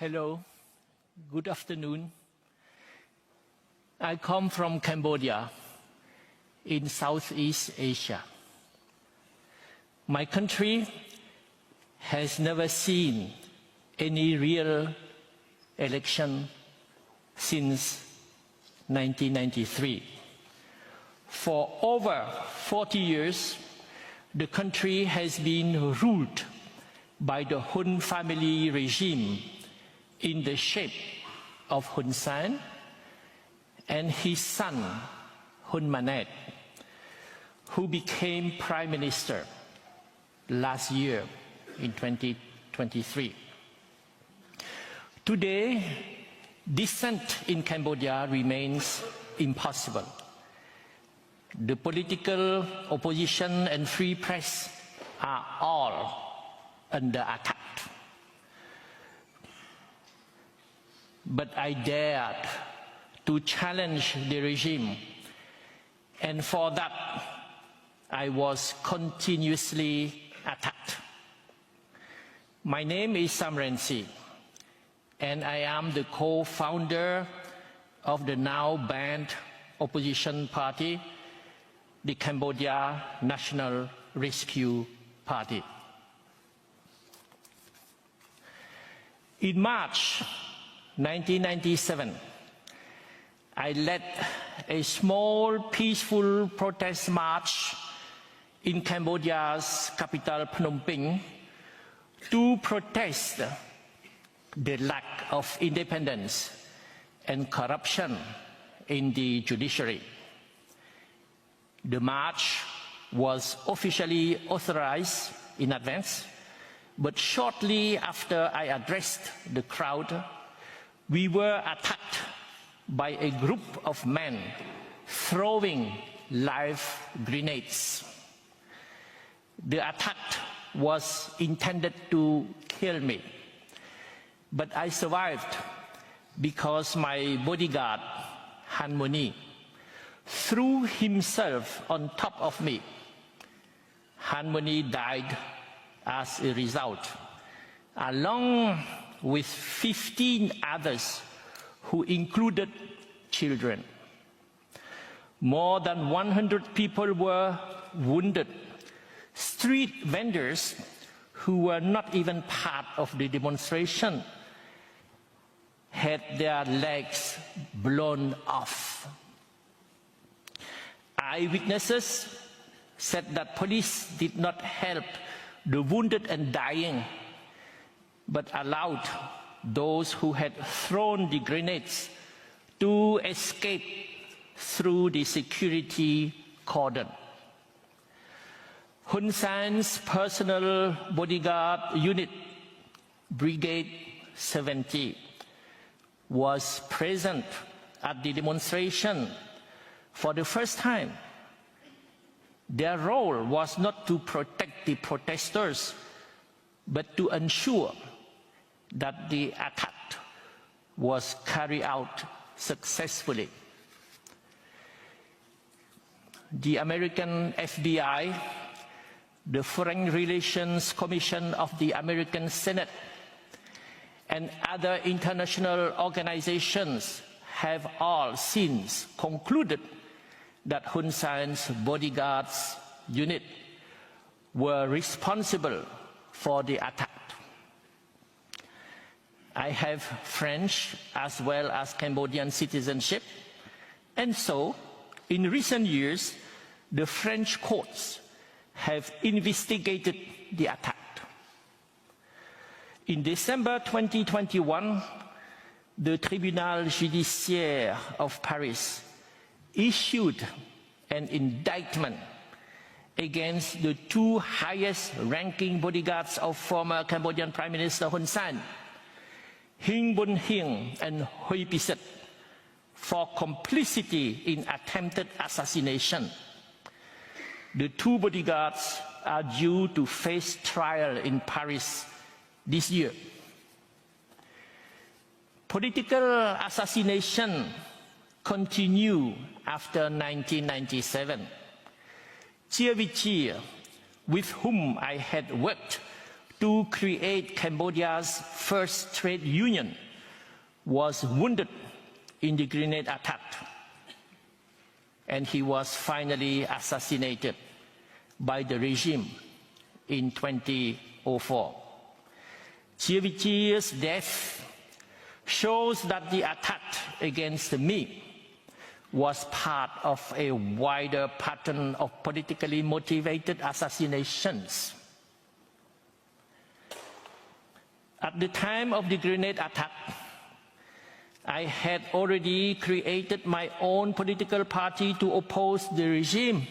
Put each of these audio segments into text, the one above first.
Hello, good afternoon. I come from Cambodia in Southeast Asia. My country has never seen any real election since 1993. For over 40 years, the country has been ruled by the Hun family regime in the shape of Hun Sen and his son, Hun Manet, who became Prime Minister last year in 2023. Today, dissent in Cambodia remains impossible. The political opposition and free press are all under attack. But I dared to challenge the regime, and for that I was continuously attacked. My name is Sam Rainsy, and I am the co-founder of the now banned opposition party, the Cambodia National Rescue Party. In March 1997, I led a small peaceful protest march in Cambodia's capital Phnom Penh to protest the lack of independence and corruption in the judiciary. The march was officially authorized in advance, but shortly after I addressed the crowd, we were attacked by a group of men throwing live grenades. The attack was intended to kill me, but I survived because my bodyguard, Han Moni, threw himself on top of me. Han Moni died as a result, along with 15 others who included children. More than 100 people were wounded. Street vendors who were not even part of the demonstration had their legs blown off. Eyewitnesses said that police did not help the wounded and dying, but allowed those who had thrown the grenades to escape through the security cordon. Hun Sen's personal bodyguard unit, Brigade 70, was present at the demonstration for the first time. Their role was not to protect the protesters, but to ensure that the attack was carried out successfully. The American FBI, the Foreign Relations Commission of the American Senate, and other international organizations have all since concluded that Hun Sen's bodyguards unit were responsible for the attack. I have French as well as Cambodian citizenship, and so in recent years, the French courts have investigated the attack. In December 2021, the Tribunal Judiciaire of Paris issued an indictment against the two highest-ranking bodyguards of former Cambodian Prime Minister Hun Sen, Hing Bun Hing and Hui Piset, for complicity in attempted assassination. The two bodyguards are due to face trial in Paris this year. Political assassination continued after 1997. Chia Vichia, with whom I had worked to create Cambodia's first trade union, was wounded in the grenade attack, and he was finally assassinated by the regime in 2004. Chiavichi's death shows that the attack against me was part of a wider pattern of politically motivated assassinations. At the time of the grenade attack, I had already created my own political party to oppose the regime.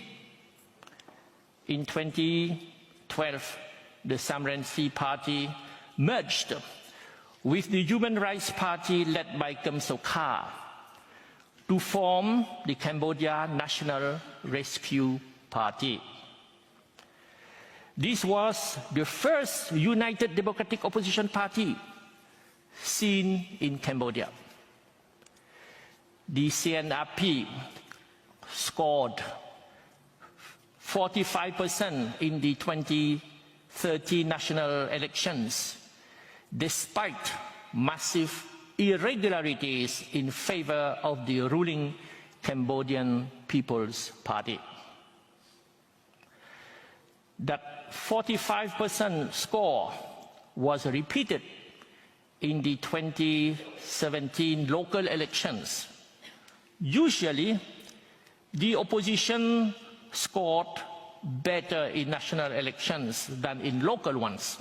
In 2012, the Samrensi Party merged with the Human Rights Party led by Kem Sokha to form the Cambodia National Rescue Party. This was the first united democratic opposition party seen in Cambodia. The CNRP scored 45% in the 2013 national elections, despite massive irregularities in favor of the ruling Cambodian People's Party. That 45% score was repeated in the 2017 local elections. Usually, the opposition scored better in national elections than in local ones.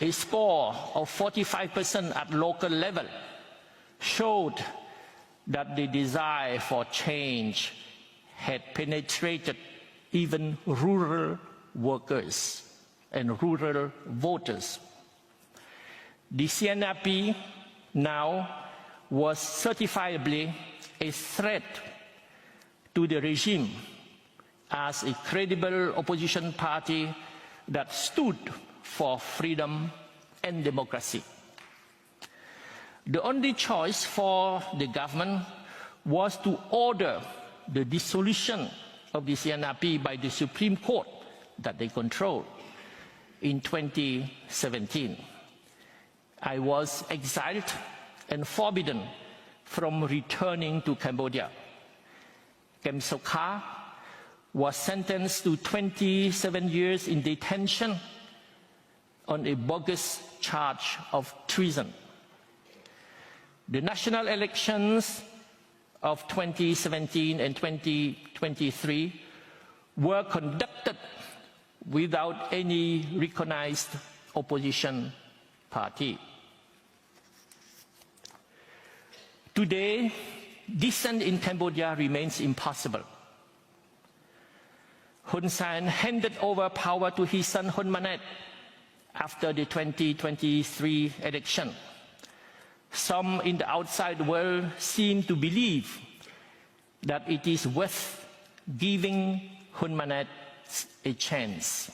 A score of 45% at local level showed that the desire for change had penetrated even rural workers and rural voters. The CNRP now was certifiably a threat to the regime as a credible opposition party that stood for freedom and democracy. The only choice for the government was to order the dissolution of the CNRP by the Supreme Court that they controlled in 2017. I was exiled and forbidden from returning to Cambodia. Kem Sokha was sentenced to 27 years in detention on a bogus charge of treason. The national elections of 2017 and 2023 were conducted without any recognized opposition party. Today, dissent in Cambodia remains impossible. Hun Sen handed over power to his son Hun Manet after the 2023 election. Some in the outside world seem to believe that it is worth giving Hun Manet a chance.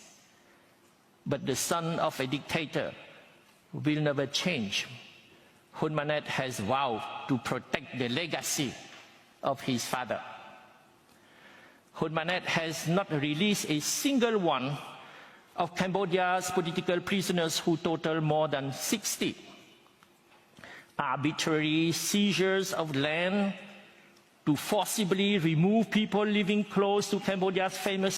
But the son of a dictator will never change. Hun Manet has vowed to protect the legacy of his father. Hun Manet has not released a single one of Cambodia's political prisoners, who total more than 60. Arbitrary seizures of land to forcibly remove people living close to Cambodia's famous